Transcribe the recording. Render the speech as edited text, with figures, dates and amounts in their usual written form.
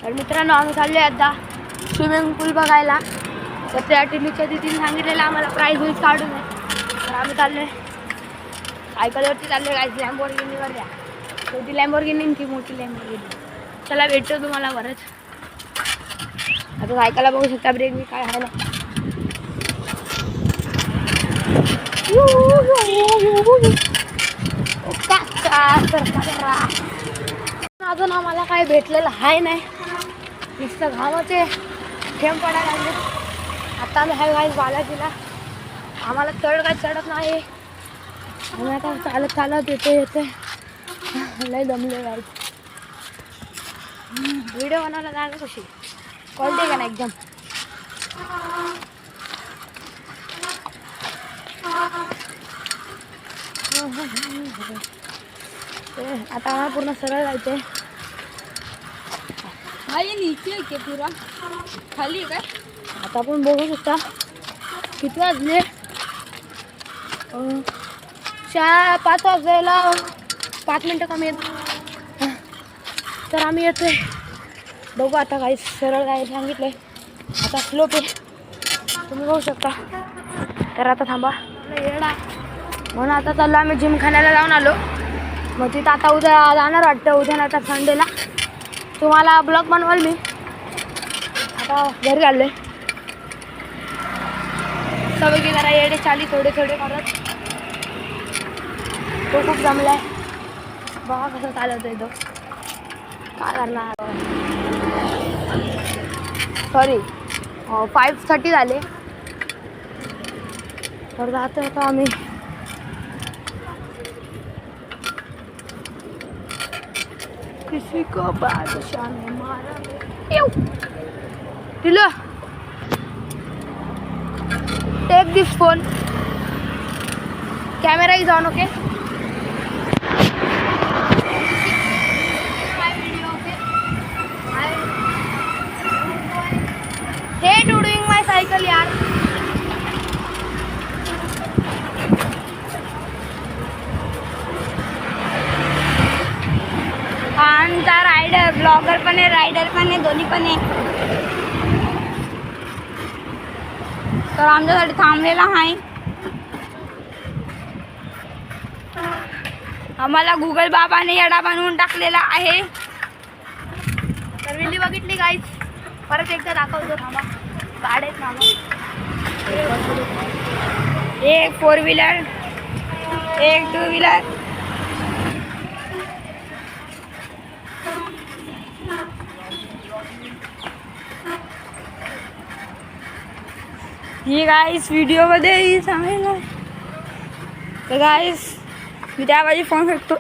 तर मित्रांनो आम्ही चाललो आता स्विमिंग पूल बघायला. तर त्या टिमीच्या दिदीने सांगितलेलं आम्हाला प्राईज वीज काढून आहे. तर आम्ही चाललो आहे सायकलवरती चाललो आहे गाईज. लॅम्बोर्गिनीवर द्या छोटी लॅम्बोर्गिनी ती मोठी लॅम्बोर्गिनी. चला भेटतो तुम्हाला बरंच. आता सायकलला बघू शकता ब्रेक मी काय आहे ना. अजून आम्हाला काय भेटलेलं आहे नाही. नुसतं घामाचे थेंब पडायला लागले. आता आम्ही हाय गाईज बालाजीला. आम्हाला चढ काय चढत नाही. आम्ही आता चालत चालत येते लय दमले गाईज. व्हिडिओ बनवायला जागा कशी क्वालिटी का ना एकदम. आता आम्हाला पूर्ण सरळ जायचंय. नीचे के पुरा खाली काय. आता आपण बघू शकता किती वाजले. 5 वाजायला 5 मिनटं कमी आहेत. तर आम्ही येतोय बघू आता काही सरळ जायला सांगितलंय. आता स्लोप आहे तुम्ही बघू शकता. तर आता थांबा येडा म्हणून आता चाललो आम्ही जिमखान्याला जाऊन आलो. मग तिथं आता उद्या जाणार वाटतं. उद्या नाही तर संडेला तुम्हाला ब्लॉग बनवाल मी. आता घरी आलोय. सगळी जरा येडे चाली थोडे थोडे करत. तो खूप जमलाय बघा कसं चालवतोय तो. काय करणार. सॉरी 5:30 झाले. तर जातो आता आम्ही. किसी को बादशाह ने मारा. दिलो take this phone. Camera is on. Okay hey to doing my cycle यार. आमचा रायडर ब्लॉगर पण आहे रायडर पण आहे दोन्ही पण आहे. तर आमच्यासाठी थांबलेला आहे. आम्हाला गुगल बाबाने येडा बनवून टाकलेला आहे. तर विल्ली बघितली गाईज. परत एकदा दाखवतो थांबा. गाड्या थांबा. एक 4 व्हीलर एक 2 व्हीलर. ही गाईस व्हिडिओमध्ये सांगेल. तर गाईस मी त्या बाजू फोन फेकतो.